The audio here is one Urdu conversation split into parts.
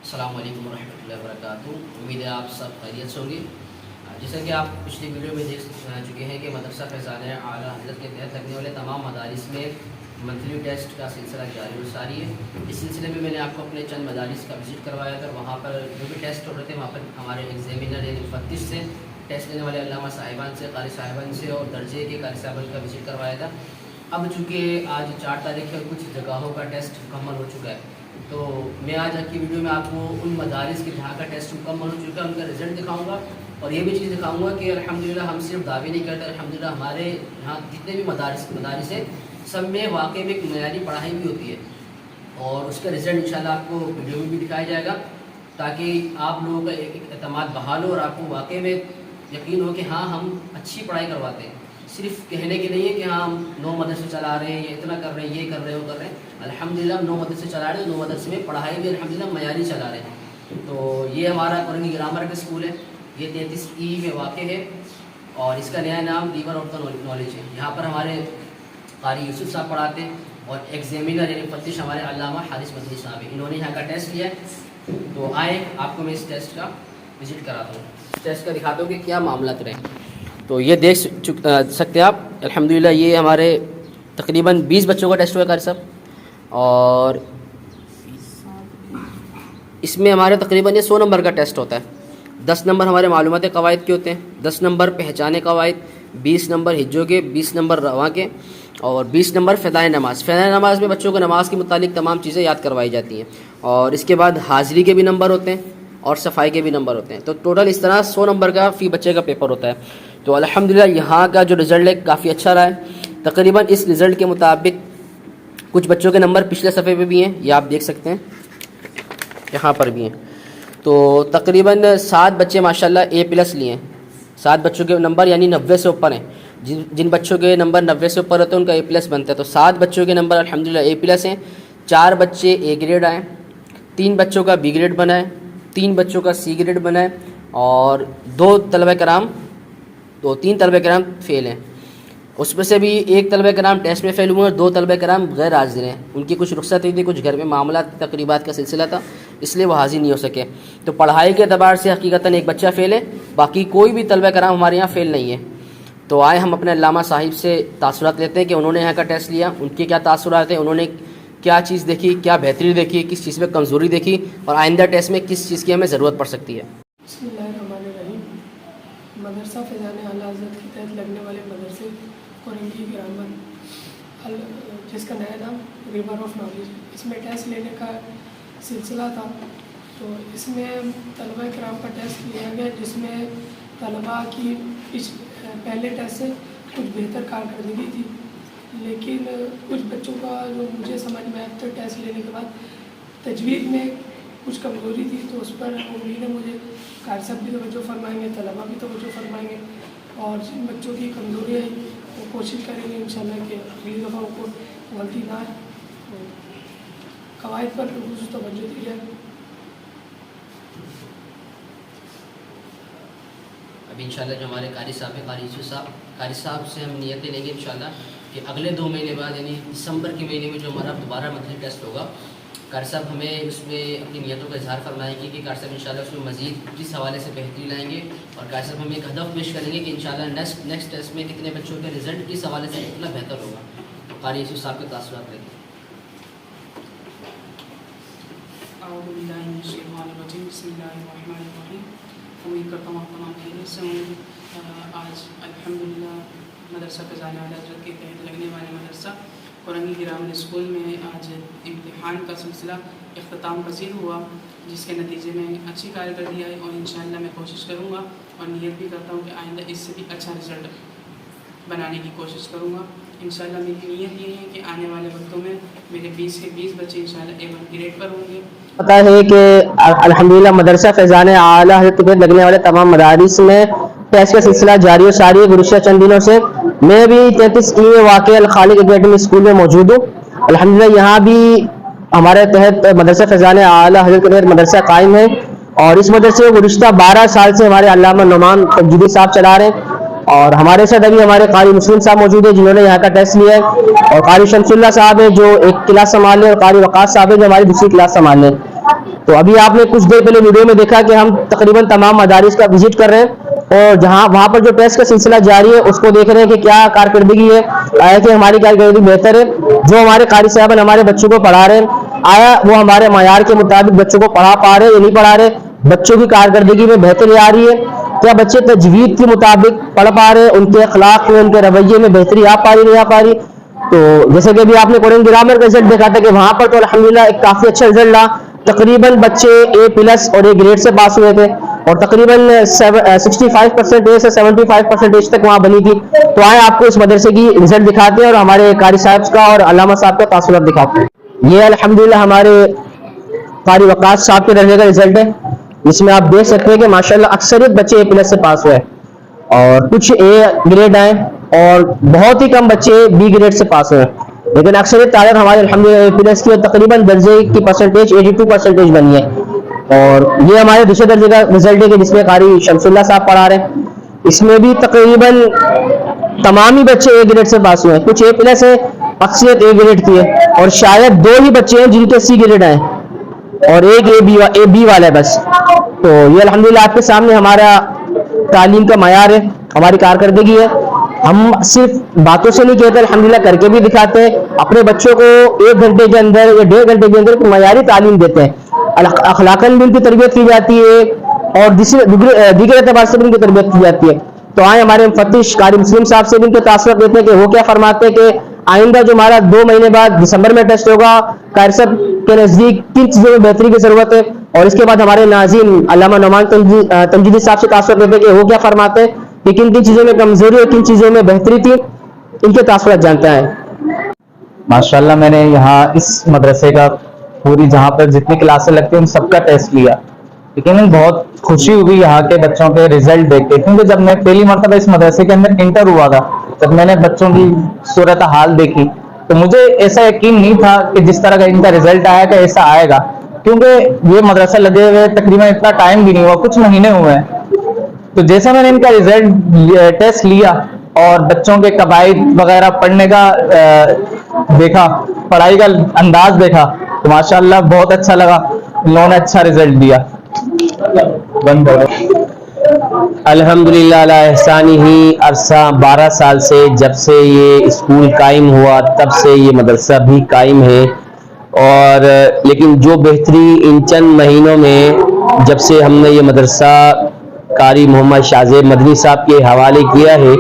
السلام علیکم ورحمۃ اللہ وبرکاتہ۔ امید ہے آپ سب خیریت سے ہوں گے۔ جیسا کہ آپ پچھلی ویڈیو میں دیکھ چکے ہیں کہ مدرسہ فیضان اعلیٰ حضرت کے تحت لگنے والے تمام مدارس میں منتھلی ٹیسٹ کا سلسلہ جاری و ساری ہے۔ اس سلسلے میں میں نے آپ کو اپنے چند مدارس کا وزٹ کروایا تھا۔ وہاں پر جو بھی ٹیسٹ ہو رہے تھے وہاں پر ہمارے ایگزامینر یعنی مفتش سے، ٹیسٹ لینے والے علامہ صاحبان سے، قاری صاحبان سے اور درجے کے قاری صاحبان کا وزٹ کروایا تھا۔ اب چونکہ آج 4 تاریخ ہے، کچھ جگہوں کا ٹیسٹ مکمل ہو چکا ہے، تو میں آج کی ویڈیو میں آپ کو ان مدارس کے جہاں کا ٹیسٹ مکمل ہو چکا ہے ان کا رزلٹ دکھاؤں گا، اور یہ بھی چیز دکھاؤں گا کہ الحمدللہ ہم صرف دعوے نہیں کرتے، الحمدللہ ہمارے یہاں جتنے بھی مدارس ہیں سب میں واقعی میں ایک معیاری پڑھائی بھی ہوتی ہے، اور اس کا رزلٹ انشاءاللہ آپ کو ویڈیو میں بھی دکھایا جائے گا، تاکہ آپ لوگوں کا ایک اعتماد بحال ہو اور آپ کو واقعی میں یقین ہو کہ ہاں ہم اچھی پڑھائی کرواتے ہیں، صرف کہنے کے نہیں ہے کہ ہاں ہم 9 مدرسے چلا رہے ہیں یا اتنا کر رہے ہیں، یہ کر رہے ہیں وہ کر رہے ہیں۔ الحمدللہ ہم 9 مدرسے چلا رہے ہیں، 9 مدرسے میں پڑھائی بھی الحمدللہ معیاری چلا رہے ہیں۔ تو یہ ہمارا قرآن گرامر کا اسکول ہے، یہ 33E میں واقع ہے، اور اس کا نیا نام ریور آف دا نالج ہے۔ یہاں پر ہمارے قاری یوسف صاحب پڑھاتے ہیں، اور ایگزامینر یعنی مفتش ہمارے علامہ حارث مدنی صاحب ہیں، انہوں نے یہاں کا ٹیسٹ لیا ہے۔ تو آئے آپ کو میں اس ٹیسٹ کا وزٹ کراتا ہوں، اس ٹیسٹ کا دکھاتا ہوں کہ کیا معاملات رہے۔ تو یہ دیکھ سکتے ہیں آپ، الحمدللہ یہ ہمارے تقریباً 20 بچوں کا ٹیسٹ ہوا ہے قاری صاحب، اور اس میں ہمارے تقریباً یہ 100 نمبر کا ٹیسٹ ہوتا ہے۔ 10 نمبر ہمارے معلومات قواعد کے ہوتے ہیں، 10 نمبر پہچانے قواعد، 20 نمبر ہجوں کے، 20 نمبر رواں کے، اور 20 نمبر فدائے نماز۔ فدائے نماز میں بچوں کو نماز کے متعلق تمام چیزیں یاد کروائی جاتی ہیں، اور اس کے بعد حاضری کے بھی نمبر ہوتے ہیں اور صفائی کے بھی نمبر ہوتے ہیں۔ تو ٹوٹل اس طرح 100 نمبر کا فی بچے کا پیپر ہوتا ہے۔ تو الحمدللہ یہاں کا جو رزلٹ ہے کافی اچھا رہا ہے۔ تقریباً اس رزلٹ کے مطابق کچھ بچوں کے نمبر پچھلے صفحے پہ بھی ہیں، یہ آپ دیکھ سکتے ہیں، یہاں پر بھی ہیں۔ تو تقریباً 7 بچے ماشاءاللہ A+ لیے ہیں، 7 بچوں کے نمبر یعنی 90 سے اوپر ہیں۔ جن بچوں کے نمبر 90 سے اوپر ہوتے ہیں ان کا A+ بنتا ہے۔ تو 7 بچوں کے نمبر الحمدللہ A+ ہیں، 4 بچے A گریڈ آئے، 3 بچوں کا B گریڈ بنا ہے، 3 بچوں کا C گریڈ بنا ہے، اور 3 طلبہ کرام فیل ہیں۔ اس میں سے بھی 1 طلبہ کرام ٹیسٹ میں فیل ہوئے اور 2 طلبہ کرام غیر حاضر ہیں، ان کی کچھ رخصت ہوئی تھی، کچھ گھر میں معاملات تقریبات کا سلسلہ تھا، اس لیے وہ حاضر نہیں ہو سکے۔ تو پڑھائی کے اعتبار سے حقیقتاً 1 بچہ فیل ہے، باقی کوئی بھی طلبہ کرام ہمارے یہاں فیل نہیں ہے۔ تو آئے ہم اپنے علامہ صاحب سے تاثرات لیتے ہیں کہ انہوں نے یہاں کا ٹیسٹ لیا، ان کے کیا تاثرات ہیں، انہوں نے کیا چیز دیکھی، کیا بہتری دیکھی، کس چیز میں کمزوری دیکھی، اور آئندہ ٹیسٹ میں کس چیز کی ہمیں ضرورت پڑ سکتی ہے۔ بسم اللہ الرحمن الرحیم۔ مدرسہ فیضان اعلیٰ حضرت کے تحت لگنے والے مدرسے قرآن گرامر جس کا نیا نام ریور آف نالج، اس میں ٹیسٹ لینے کا سلسلہ تھا۔ تو اس میں طلبہ کرام کا ٹیسٹ لیا گیا، جس میں طلباء کی پہلے ٹیسٹ سے کچھ بہتر کارکردگی تھی، لیکن کچھ بچوں کا جو مجھے سمجھ میں آیا تو ٹیسٹ لینے کے بعد تجوید میں کچھ کمزوری تھی، تو اس پر امید ہے مجھے قاری صاحب بھی توجہ فرمائیں گے، طلباء بھی توجہ فرمائیں گے، اور جن بچوں کی کمزوریاں ہیں وہ کوشش کریں گے انشاءاللہ کہ اگلی دفعہ ان کو غلطی نہ آئے، قواعد پر خصوص توجہ دی جائے۔ ابھی انشاءاللہ جو ہمارے قاری صاحب ہیں، قاری صاحب سے ہم نیتیں لیں گے انشاءاللہ کہ اگلے 2 مہینے بعد یعنی دسمبر کے مہینے میں جو ہمارا دوبارہ منتھلی ٹیسٹ ہوگا، قاری صاحب ہمیں اس میں اپنی نیتوں کا اظہار فرمائیں گے کہ قاری صاحب انشاءاللہ اس میں مزید کس حوالے سے بہتری لائیں گے، اور قاری صاحب ہمیں ایک ہدف پیش کریں گے کہ انشاءاللہ نیکسٹ ٹیسٹ میں کتنے بچوں کے رزلٹ کس حوالے سے کتنا بہتر ہوگا۔ تو قاری یوسف صاحب کے تاثرات لیں گے۔ اعوذ باللہ من الشیطان الرجیم، بسم اللہ الرحمن الرحیم۔ امید کرتا ہوں آپ تمام خیریت سے ہوں گے۔ آج الحمدللہ مدرسہ فیضان اعلیٰ حضرت کے تحت لگنے والے مدرسہ قرآن گرامر اسکول میں آج امتحان کا سلسلہ اختتام پذیر ہوا، جس کے نتیجے میں اچھی کارکردگی آئی، اور انشاءاللہ میں کوشش کروں گا اور نیت بھی کرتا ہوں کہ آئندہ اس سے بھی اچھا رزلٹ بنانے کی کوشش کروں گا۔ انشاءاللہ میری نیت یہ ہے کہ آنے والے وقتوں میں میرے 20 کے 20 بچے انشاءاللہ A1 گریڈ پر ہوں گے۔ پتہ ہے کہ الحمدللہ مدرسہ فیضان اعلیٰ حضرت کے لگنے والے تمام مدارس میں ٹیسٹ کا سلسلہ جاری و ساری ہے گزشتہ چند دنوں سے۔ میں بھی 33E میں واقع الخالق اکیڈمی اسکول میں موجود ہوں۔ الحمدللہ یہاں بھی ہمارے تحت مدرسہ فیضان اعلیٰ حضرت کے تحت مدرسہ قائم ہے، اور اس مدرسے کو گزشتہ 12 سال سے ہمارے علامہ نعمان تجویدی صاحب چلا رہے ہیں، اور ہمارے ساتھ ابھی ہمارے قاری مسلم صاحب موجود ہیں جنہوں نے یہاں کا ٹیسٹ لیا ہے، اور قاری شمس اللہ صاحب ہیں جو 1 کلاس سنبھال لیں، اور قاری وقاص صاحب ہیں جو ہماری 2ری کلاس سنبھال لیں۔ تو ابھی آپ نے کچھ دیر پہلے ویڈیو میں دیکھا کہ ہم تقریباً تمام مدارس کا وزٹ کر رہے ہیں اور جہاں وہاں پر جو ٹیسٹ کا سلسلہ جاری ہے اس کو دیکھ رہے ہیں کہ کیا کارکردگی ہے, آیا کہ ہماری کارکردگی بہتر ہے, جو ہمارے قاری صاحب ہمارے بچوں کو پڑھا رہے ہیں آیا وہ ہمارے معیار کے مطابق بچوں کو پڑھا پا رہے ہیں یا نہیں پڑھا رہے, بچوں کی کارکردگی میں بہتری آ رہی ہے, کیا بچے تجوید کے مطابق پڑھ پا رہے ہیں, ان کے اخلاق میں ان کے رویے میں بہتری آ پا رہی نہیں آ پا رہی. تو جیسے کہ ابھی آپ نے قرآن گرامر کا رزلٹ دیکھا تھا کہ وہاں پر تو الحمدللہ ایک کافی اچھا رزلٹ رہا, تقریباً بچے A+ اور A گریڈ سے پاس ہوئے تھے اور تقریباً 65% سے 75% تک وہاں بنی تھی. تو آئے آپ کو اس مدرسے کی رزلٹ دکھاتے ہیں اور ہمارے قاری صاحب کا اور علامہ صاحب کا تاثرات دکھاتے ہیں. یہ الحمدللہ ہمارے قاری وقاص صاحب کے درجے کا رزلٹ ہے, جس میں آپ دیکھ سکتے ہیں کہ ماشاءاللہ اکثریت بچے A+ سے پاس ہوئے اور کچھ A گریڈ آئے اور بہت ہی کم بچے B گریڈ سے پاس ہوئے, لیکن اکثریت تعداد ہمارے الحمدللہ A+ کی اور تقریباً درجے کی پرسنٹیج 82% بنی ہے. اور یہ ہمارے دوسرے درجے کا رزلٹ ہے کہ جس میں قاری شمس اللہ صاحب پڑھا رہے ہیں, اس میں بھی تقریباً تمام ہی بچے A گریڈ سے پاس ہوئے ہیں, کچھ A+ ہے, اکثریت A گریڈ کی ہے اور شاید 2 ہی بچے ہیں جن کے C گریڈ آئے اور ایک A B والا ہے بس. تو یہ الحمدللہ آپ کے سامنے ہمارا تعلیم کا معیار ہے, ہماری کارکردگی ہے. ہم صرف باتوں سے نہیں کہتے, الحمدللہ کر کے بھی دکھاتے ہیں. اپنے بچوں کو 1 گھنٹے کے اندر یا 1.5 گھنٹے کے اندر معیاری تعلیم دیتے ہیں, اخلاقاً بھی ان کی تربیت کی جاتی ہے اور دیگر اعتبار سے بھی ان کی تربیت کی جاتی ہے. تو آئے ہمارے مفتش قاری مسلم صاحب سے بھی ان کے تاثرات دیتے ہیں کہ وہ کیا فرماتے ہیں کہ آئندہ جو ہمارا 2 مہینے بعد دسمبر میں ٹیسٹ ہوگا, قاری صاحب کے نزدیک کن چیزوں میں بہتری کی ضرورت ہے. اور اس کے بعد ہمارے ناظرین علامہ نعمان تنجیدی صاحب سے تاثرات دیتے ہیں کہ وہ کیا فرماتے ہیں کہ کن کن چیزوں میں کمزوری اور کن چیزوں میں بہتری تھی, ان کے تاثرات جانتے ہیں. ماشاءاللہ میں نے یہاں اس مدرسے کا پوری جہاں پر جتنی کلاسیں لگتی ہیں ان سب کا ٹیسٹ لیا, لیکن بہت خوشی ہوئی یہاں کے بچوں کے رزلٹ دیکھ کے, کیونکہ جب میں پہلی مرتبہ اس مدرسے کے اندر انٹر ہوا تھا, جب میں نے بچوں کی صورتحال دیکھی تو مجھے ایسا یقین نہیں تھا کہ جس طرح کا ان کا رزلٹ آیا کہ ایسا آئے گا, کیونکہ یہ مدرسہ لگے ہوئے تقریباً اتنا ٹائم بھی نہیں ہوا, کچھ مہینے ہوئے ہیں. تو جیسا میں نے ان کا رزلٹ ٹیسٹ لیا اور بچوں کے قواعد وغیرہ پڑھنے کا دیکھا, پڑھائی کا انداز دیکھا تو ماشاءاللہ بہت اچھا لگا, انہوں نے اچھا رزلٹ دیا. الحمدللہ علی احسانہ. عرصہ 12 سال سے جب سے یہ اسکول قائم ہوا تب سے یہ مدرسہ بھی قائم ہے, اور لیکن جو بہتری ان چند مہینوں میں جب سے ہم نے یہ مدرسہ قاری محمد شاہ زیب مدنی صاحب کے حوالے کیا ہے,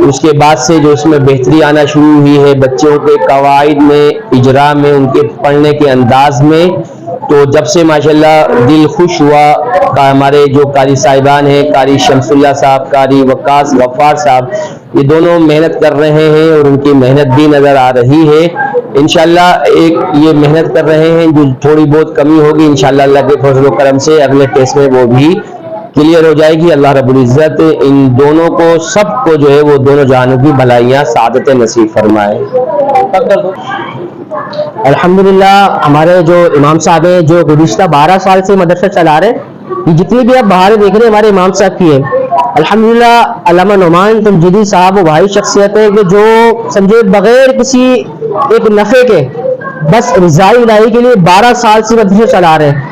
اس کے بعد سے جو اس میں بہتری آنا شروع ہوئی ہے بچوں کے قواعد میں, اجراء میں, ان کے پڑھنے کے انداز میں. تو جب سے ماشاءاللہ دل خوش ہوا. ہمارے جو قاری صاحبان ہیں, قاری شمس اللہ صاحب, قاری وقاص غفار صاحب, یہ دونوں محنت کر رہے ہیں اور ان کی محنت بھی نظر آ رہی ہے. انشاءاللہ ایک یہ محنت کر رہے ہیں, جو تھوڑی بہت کمی ہوگی انشاءاللہ اللہ کے فضل و کرم سے اگلے ٹیسٹ میں وہ بھی کلیئر ہو جائے گی. اللہ رب العزت ان دونوں کو, سب کو جو ہے وہ دونوں جہانوں کی بھلائیاں سعادتیں نصیب فرمائے. الحمدللہ ہمارے جو امام صاحب ہیں جو گزشتہ 12 سال سے مدرسہ چلا رہے ہیں, یہ جتنی بھی آپ باہر دیکھ رہے ہیں ہمارے امام صاحب کی ہے. الحمدللہ علامہ نعمان تنجیدی صاحب وہ بھائی شخصیت ہے کہ جو سمجھے بغیر کسی ایک نفع کے بس رضائی الہی کے لیے 12 سال سے مدرسہ چلا رہے ہیں,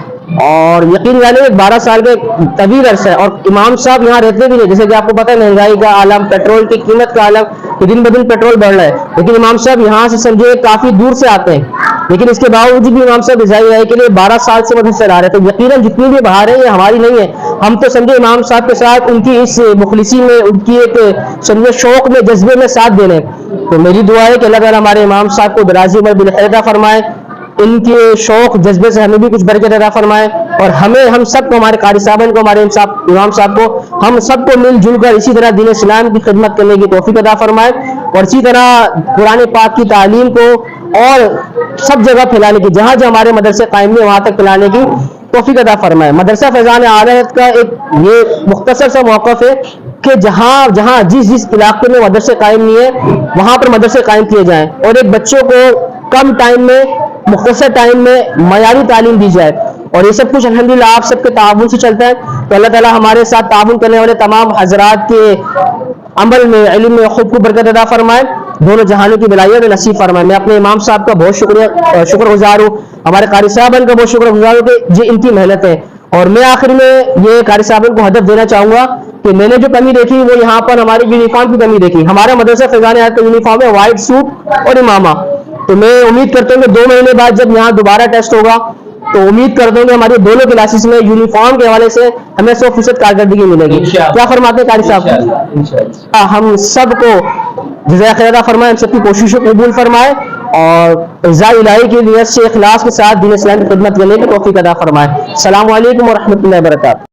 اور یقین جانے 12 سال کے طویل عرصہ ہے. اور امام صاحب یہاں رہتے بھی نہیں, جیسے کہ آپ کو پتہ ہے مہنگائی کا عالم, پیٹرول کی قیمت کا عالم, کہ دن بدن پیٹرول بڑھ رہا ہے, لیکن امام صاحب یہاں سے سمجھے کافی دور سے آتے ہیں, لیکن اس کے باوجود بھی امام صاحب رضائی الہی کے لیے 12 سال سے مدرسہ چلا رہے. تو یقیناً جتنی بھی بہار ہے یہ ہماری نہیں ہے, ہم تو سمجھے امام صاحب کے ساتھ ان کی اس مخلصی میں, ان کی ایک سمجھے شوق میں, جذبے میں ساتھ دینے. تو میری دعا ہے کہ اللہ تعالیٰ ہمارے امام صاحب کو دراز عمر بالخیر عطا فرمائے, ان کے شوق جذبے سے ہمیں بھی کچھ برکت عطا فرمائے, اور ہم سب کو, ہمارے قاری صاحب کو, ہمارے امام صاحب کو, ہم سب کو مل جل کر اسی طرح دین اسلام کی خدمت کرنے کی توفیق عطا فرمائے, اور اسی طرح قرآن پاک کی تعلیم کو اور سب جگہ پھیلانے کی, جہاں جہاں ہمارے مدرسے قائم ہیں وہاں تک پھیلانے کی توفیق عطا فرمائے. مدرسہ فیضان اعلیٰ کا ایک یہ مختصر سا موقف ہے کہ جہاں جس علاقے میں مدرسے قائم نہیں ہے وہاں پر مدرسے قائم کیے جائیں, اور ایک بچوں کو کم ٹائم میں, مختصر ٹائم میں معیاری تعلیم دی جائے. اور یہ سب کچھ الحمدللہ آپ سب کے تعاون سے چلتا ہے. تو اللہ تعالیٰ ہمارے ساتھ تعاون کرنے والے تمام حضرات کے عمل میں, علم میں خوب برکت عطا فرمائے. دونوں جہانوں کی بلائیت نصیب فرمائے. میں اپنے امام صاحب کا بہت شکر گزار ہوں, ہمارے قاری صاحبان کا بہت شکر گزار ہوں کہ یہ ان کی محنت ہے. اور میں آخر میں یہ قاری صاحبان کو ہدف دینا چاہوں گا کہ میں نے جو کمی دیکھی وہ یہاں پر ہماری یونیفارم کی کمی دیکھی. ہمارا مدرسہ فیضان حیات کا یونیفارم ہے وائٹ سوٹ اور امامہ. تو میں امید کرتا ہوں کہ 2 مہینے بعد جب یہاں دوبارہ ٹیسٹ ہوگا تو امید کرتا ہوں کہ ہماری دونوں کلاسز میں یونیفارم کے حوالے سے ہمیں 100% کارکردگی ملے گی. کیا فرماتے ہیں قاری صاحب؟ ہم سب کو جزائے خیر عطا فرمائے, ہم سب کی کوششوں کو قبول فرمائے اور رضا الہی کی نیت سے اخلاص کے ساتھ دین اسلام کی خدمت کرنے کی توفیق عطا فرمائے. السلام علیکم ورحمۃ اللہ وبرکاتہ.